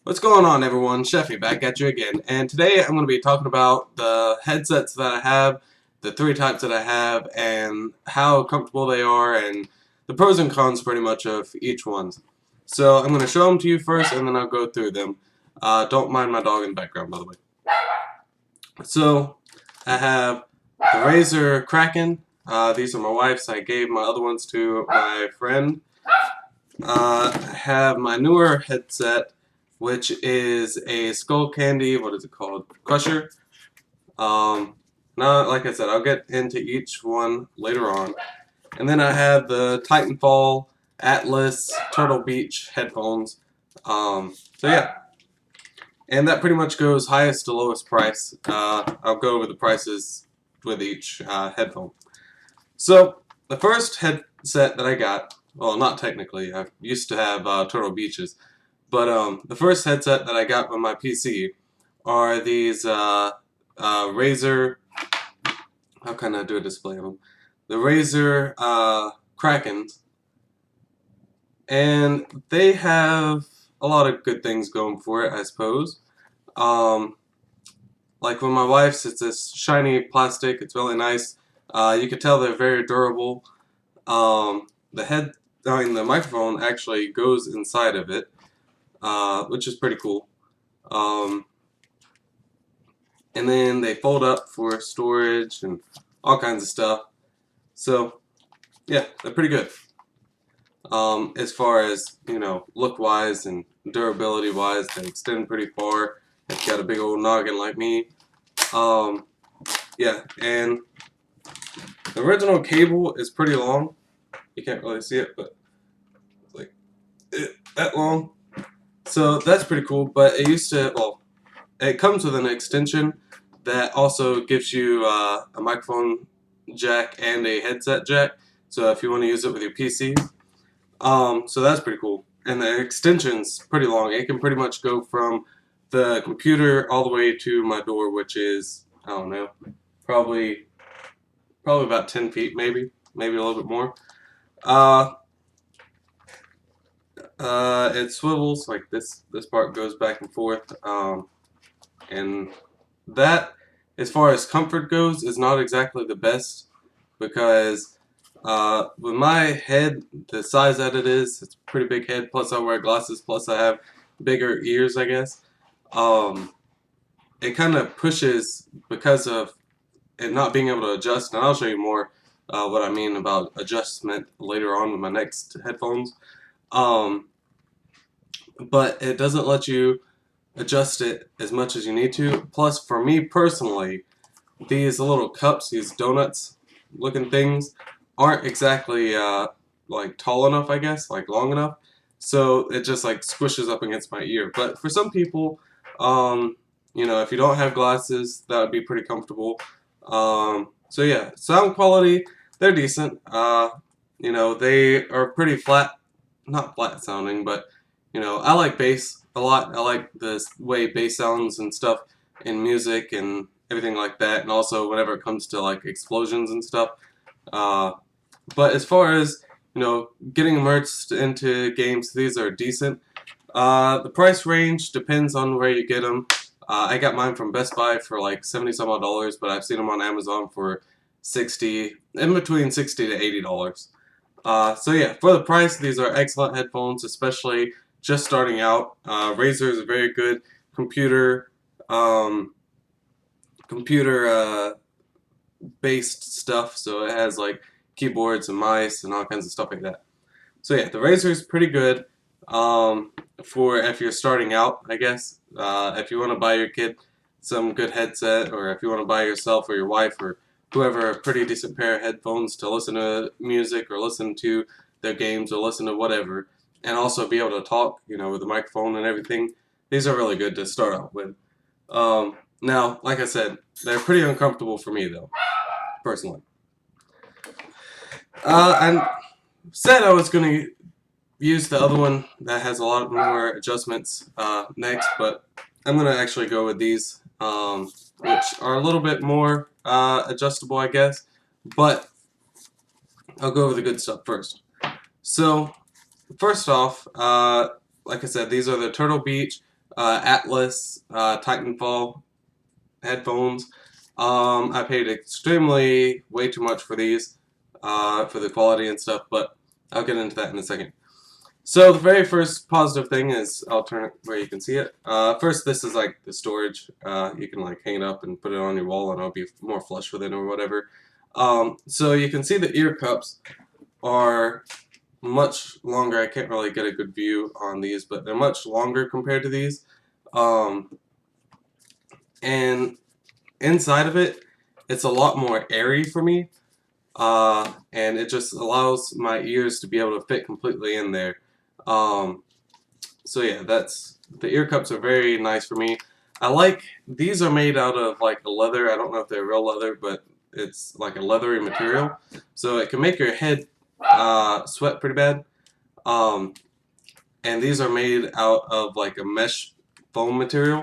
What's going on, everyone? Sheffy back at you again, and today I'm going to be talking about the headsets that I have, the three types that I have, and how comfortable they are, and the pros and cons pretty much of each one. So I'm going to show them to you first, and then I'll go through them. Don't mind my dog in the background, by the way. So I have the Razer Kraken. These are my wife's. I gave my other ones to my friend. I have my newer headset, which is a Skullcandy, what is it called? Crusher. Now, like I said, I'll get into each one later on. And then I have the Titanfall Atlas Turtle Beach headphones. So yeah. And that pretty much goes highest to lowest price. I'll go over the prices with each headphone. So, the first headset that I got, well, not technically, I used to have Turtle Beaches, but the first headset that I got with my PC are these Razer, how can I do a display of them? The Razer Krakens, and they have a lot of good things going for it, I suppose. Like with my wife's, it's this shiny plastic, it's really nice. You can tell they're very durable. The microphone actually goes inside of it, which is pretty cool. And then they fold up for storage and all kinds of stuff. So, yeah, they're pretty good. As far as, look-wise and durability-wise, they extend pretty far. If you got a big old noggin like me. Yeah, and the original cable is pretty long. You can't really see it, but it's like that long. So that's pretty cool, but it used to, well, it comes with an extension that also gives you a microphone jack and a headset jack, so if you want to use it with your PC. So that's pretty cool. And the extension's pretty long. It can pretty much go from the computer all the way to my door, which is, I don't know, probably about 10 feet, maybe a little bit more. It swivels, like this part goes back and forth, and that, as far as comfort goes, is not exactly the best, because with my head, the size that it is, it's a pretty big head, plus I wear glasses, plus I have bigger ears, I guess. It kind of pushes, because of it not being able to adjust, and I'll show you more what I mean about adjustment later on with my next headphones. But it doesn't let you adjust it as much as you need to. Plus, for me personally, these little cups, these donuts looking things, aren't exactly like tall enough, I guess, like long enough. So it just like squishes up against my ear. But for some people, if you don't have glasses, that would be pretty comfortable. So yeah, sound quality, they're decent. They are pretty flat, not flat sounding, but I like bass a lot. I like the way bass sounds and stuff in music and everything like that, and also whenever it comes to like explosions and stuff. But as far as getting immersed into games, these are decent. The price range depends on where you get them. I got mine from Best Buy for like 70 some odd dollars, but I've seen them on Amazon for 60, in between 60 to $80. So yeah, for the price, these are excellent headphones, especially just starting out. Razer is a very good computer based stuff, so it has like keyboards and mice and all kinds of stuff like that. So yeah, the Razer is pretty good for if you're starting out, I guess. If you want to buy your kid some good headset, or if you want to buy yourself or your wife or whoever a pretty decent pair of headphones to listen to music or listen to their games or listen to whatever, and also be able to talk, with the microphone and everything, these are really good to start out with. Now, like I said, they're pretty uncomfortable for me, though, personally. I said I was going to use the other one that has a lot more adjustments next, but I'm going to actually go with these, which are a little bit more adjustable, I guess, but I'll go over the good stuff first. So, first off, like I said, these are the Turtle Beach Atlas Titanfall headphones. I paid extremely way too much for these, for the quality and stuff, but I'll get into that in a second. So the very first positive thing is, I'll turn it where you can see it. First, this is like the storage. You can like hang it up and put it on your wall, and it'll be more flush with it or whatever. So you can see the ear cups are much longer. I can't really get a good view on these, but they're much longer compared to these. And inside of it, it's a lot more airy for me. And it just allows my ears to be able to fit completely in there. So yeah, the ear cups are very nice for me. These are made out of like a leather. I don't know if they're real leather, but it's like a leathery material, so it can make your head sweat pretty bad. And these are made out of like a mesh foam material,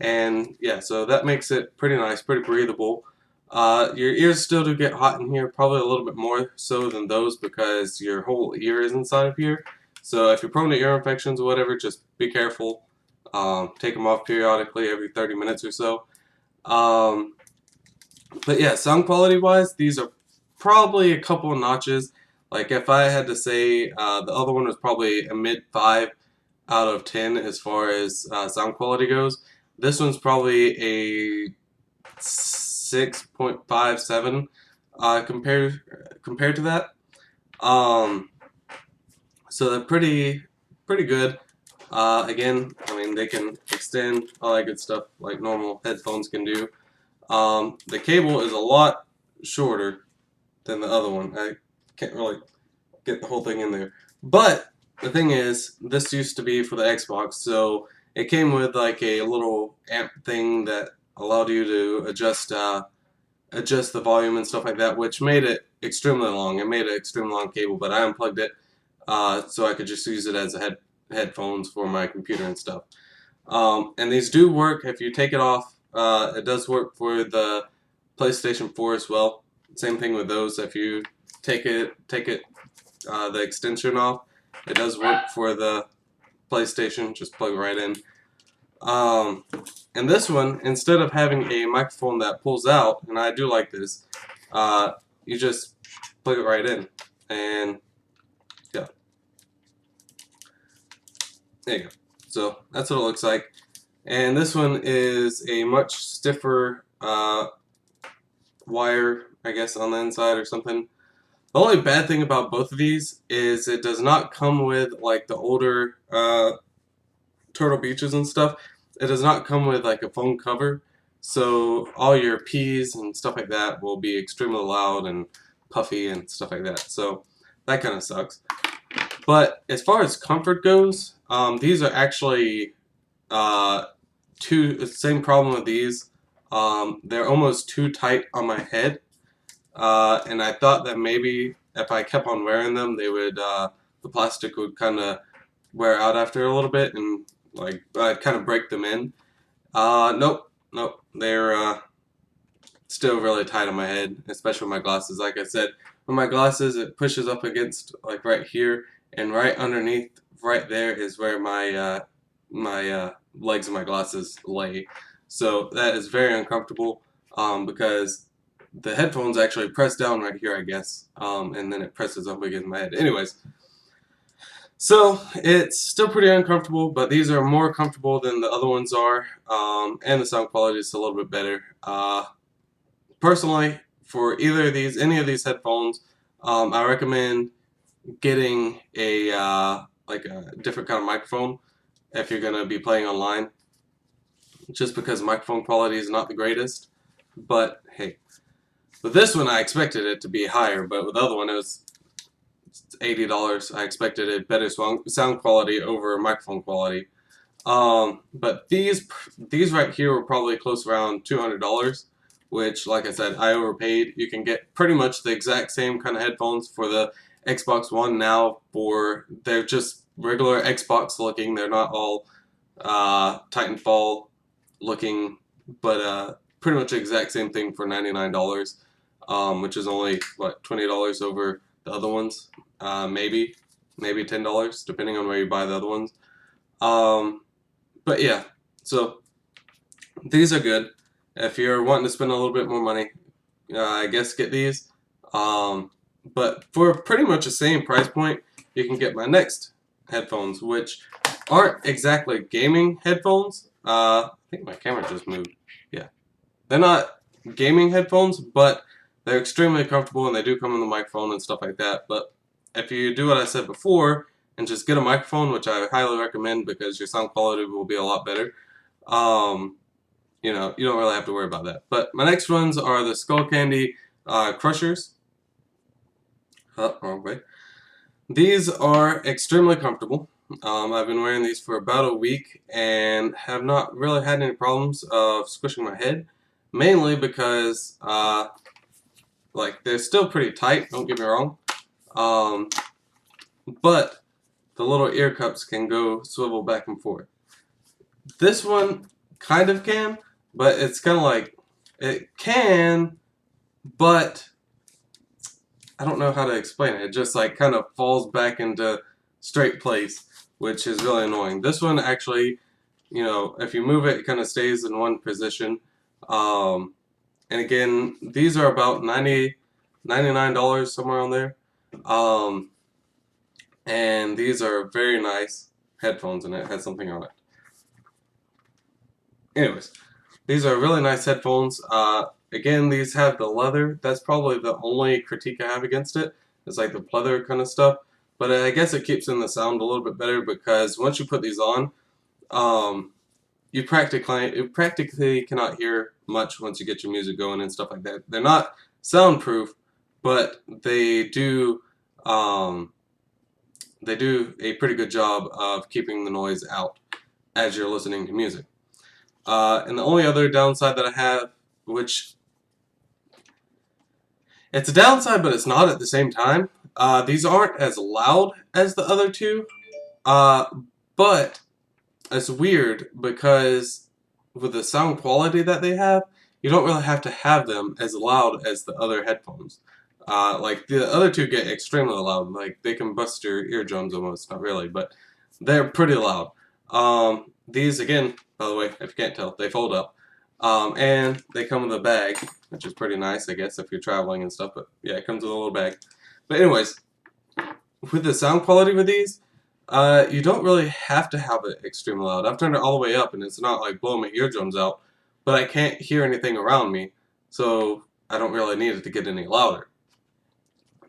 and yeah, so that makes it pretty nice, pretty breathable. Your ears still do get hot in here, probably a little bit more so than those because your whole ear is inside of here. So if you're prone to ear infections or whatever, just be careful. Take them off periodically every 30 minutes or so. But yeah, sound quality wise, these are probably a couple of notches. Like if I had to say, the other one was probably a mid 5 out of 10 as far as sound quality goes. This one's probably a 6.57 compared to that. So they're pretty good. Again, I mean, they can extend, all that good stuff like normal headphones can do. The cable is a lot shorter than the other one. I can't really get the whole thing in there. But the thing is, this used to be for the Xbox, so it came with like a little amp thing that allowed you to adjust the volume and stuff like that, which made it extremely long. It made an extremely long cable, but I unplugged it so I could just use it as a headphones for my computer and stuff. And these do work if you take it off. It does work for the PlayStation 4 as well. Same thing with those. If you take the extension off, it does work for the PlayStation. Just plug it right in. And this one, instead of having a microphone that pulls out, and I do like this, you just plug it right in, and yeah, there you go. So that's what it looks like. And this one is a much stiffer wire, I guess, on the inside or something. The only bad thing about both of these is it does not come with like the older Turtle Beaches and stuff. It does not come with like a foam cover, so all your P's and stuff like that will be extremely loud and puffy and stuff like that. So that kind of sucks. But as far as comfort goes, these are actually same problem with these. They're almost too tight on my head, and I thought that maybe if I kept on wearing them, the plastic would kind of wear out after a little bit, and like I'd kind of break them in. Nope, they're still really tight on my head, especially with my glasses. Like I said, with my glasses, it pushes up against like right here, and right underneath, right there is where my legs of my glasses lay. So that is very uncomfortable because the headphones actually press down right here, I guess, and then it presses up against my head. Anyways, so it's still pretty uncomfortable, but these are more comfortable than the other ones are, and the sound quality is a little bit better. Personally, for any of these headphones, I recommend getting like a different kind of microphone if you're gonna be playing online, just because microphone quality is not the greatest. But hey, with this one I expected it to be higher, but with the other one it was $80. I expected a better sound quality over microphone quality. But these right here were probably close around $200, which, like I said, I overpaid. You can get pretty much the exact same kind of headphones for the Xbox One now. They're just regular Xbox looking. They're not all Titanfall looking, but pretty much the exact same thing for $99, which is only what, $20 over the other ones, maybe $10, depending on where you buy the other ones. But yeah, so these are good. If you're wanting to spend a little bit more money, I guess get these. Um, but for pretty much the same price point, you can get my next headphones, which aren't exactly gaming headphones. I think my camera just moved. Yeah, they're not gaming headphones, but they're extremely comfortable and they do come with a microphone and stuff like that. But if you do what I said before and just get a microphone, which I highly recommend because your sound quality will be a lot better, um, you know, you don't really have to worry about that. But my next ones are the Skullcandy Crushers. Wrong way. These are extremely comfortable. I've been wearing these for about a week and have not really had any problems of squishing my head, mainly because like they're still pretty tight. Don't get me wrong, um, but the little ear cups can go swivel back and forth. This one kind of can, but it's kind of like it can, but I don't know how to explain it. It just like kind of falls back into straight place, which is really annoying. This one actually, you know, if you move it, it kind of stays in one position. And again, these are about $99 somewhere on there. Um, and these are very nice headphones, and it has something on it. Anyways, these are really nice headphones. Again, these have the leather. That's probably the only critique I have against it. It's like the pleather kind of stuff. But I guess it keeps in the sound a little bit better because once you put these on, um, you practically cannot hear much once you get your music going and stuff like that. They're not soundproof, but they do a pretty good job of keeping the noise out as you're listening to music. And the only other downside that I have, which it's a downside, but it's not at the same time. These aren't as loud as the other two, but it's weird because with the sound quality that they have, you don't really have to have them as loud as the other headphones. Like the other two get extremely loud, like they can bust your eardrums almost, not really, but they're pretty loud. These again, by the way, if you can't tell, they fold up. And they come with a bag, which is pretty nice, I guess, if you're traveling and stuff. But yeah, it comes with a little bag. But anyways, with the sound quality with these, you don't really have to have it extremely loud. I've turned it all the way up, and it's not like blowing my eardrums out, but I can't hear anything around me, so I don't really need it to get any louder.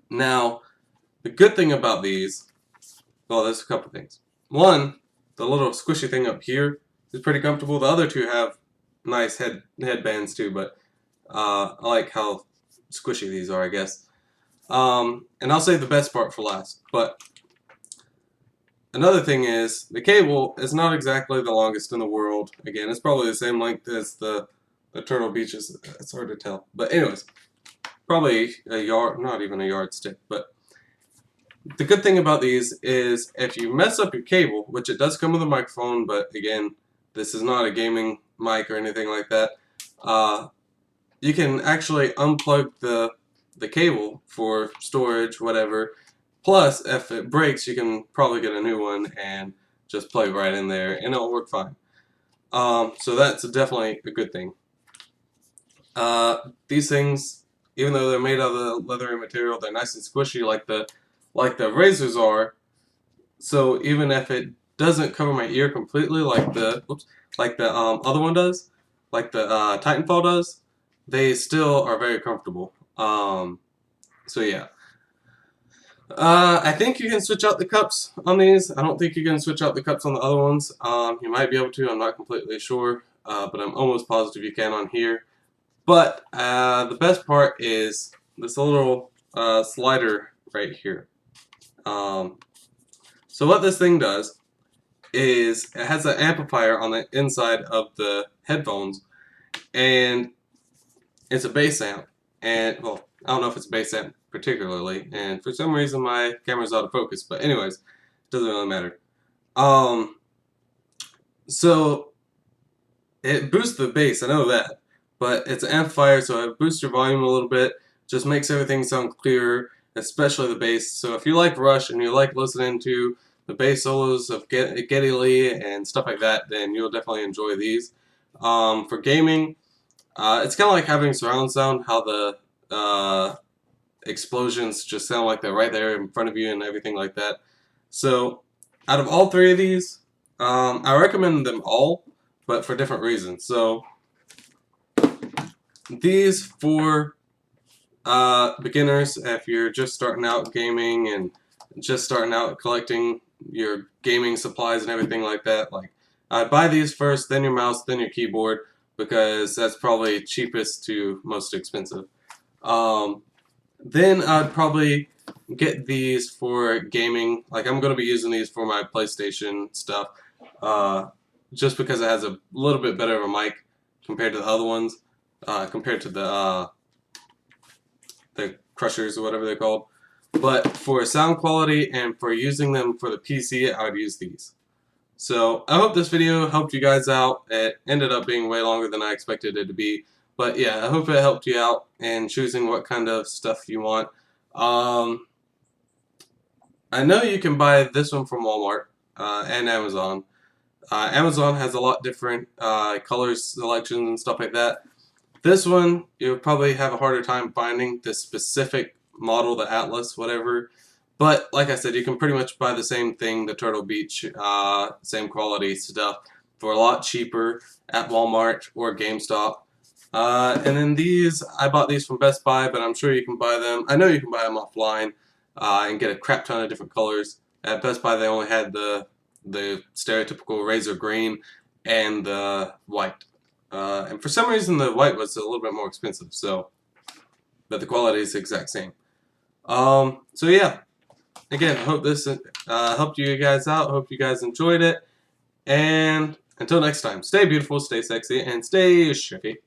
Now, the good thing about these, well, there's a couple things. One, the little squishy thing up here is pretty comfortable. The other two have nice headbands too, but I like how squishy these are, I guess. And I'll save the best part for last. But another thing is the cable is not exactly the longest in the world. Again, it's probably the same length as the Turtle Beaches. It's hard to tell. But anyways, probably a yard, not even a yardstick. But the good thing about these is if you mess up your cable, which it does come with a microphone, but again, this is not a gaming mic or anything like that. You can actually unplug the cable for storage, whatever. Plus, if it breaks, you can probably get a new one and just plug it right in there, and it'll work fine. So that's definitely a good thing. These things, even though they're made out of the leathery material, they're nice and squishy like the razors are. So even if it doesn't cover my ear completely, like the other one does, like the Titanfall does, they still are very comfortable. So yeah. I think you can switch out the cups on these. I don't think you can switch out the cups on the other ones. You might be able to. I'm not completely sure, but I'm almost positive you can on here. But the best part is this little slider right here. So what this thing does is it has an amplifier on the inside of the headphones, and it's a bass amp. And well, I don't know if it's a bass amp particularly, and for some reason my camera's out of focus. But anyways, it doesn't really matter. So it boosts the bass, I know that, but it's an amplifier, so it boosts your volume a little bit. Just makes everything sound clearer, especially the bass. So if you like Rush and you like listening to the bass solos of Geddy Lee and stuff like that, then you'll definitely enjoy these. For gaming, it's kind of like having surround sound, how the explosions just sound like they're right there in front of you and everything like that. So, out of all three of these, I recommend them all, but for different reasons. So, these for beginners, if you're just starting out gaming and just starting out collecting your gaming supplies and everything like that, like buy these first, then your mouse, then your keyboard, because that's probably cheapest to most expensive. Then I'd probably get these for gaming. Like I'm going to be using these for my PlayStation stuff, just because it has a little bit better of a mic compared to the other ones, compared to the crushers or whatever they're called. But for sound quality and for using them for the PC, I would use these. So I hope this video helped you guys out. It ended up being way longer than I expected it to be. But yeah, I hope it helped you out in choosing what kind of stuff you want. I know you can buy this one from Walmart and Amazon. Amazon has a lot different colors, selections, and stuff like that. This one, you'll probably have a harder time finding this specific model, the Atlas, whatever. But like I said, you can pretty much buy the same thing, the Turtle Beach, same quality stuff, for a lot cheaper at Walmart or GameStop. And then these, I bought these from Best Buy, but I'm sure you can buy them. I know you can buy them offline and get a crap ton of different colors. At Best Buy, they only had the stereotypical razor green and the white. And for some reason, the white was a little bit more expensive, but the quality is the exact same. So yeah, again, I hope this helped you guys out. Hope you guys enjoyed it. And until next time, stay beautiful, stay sexy, and stay shifty.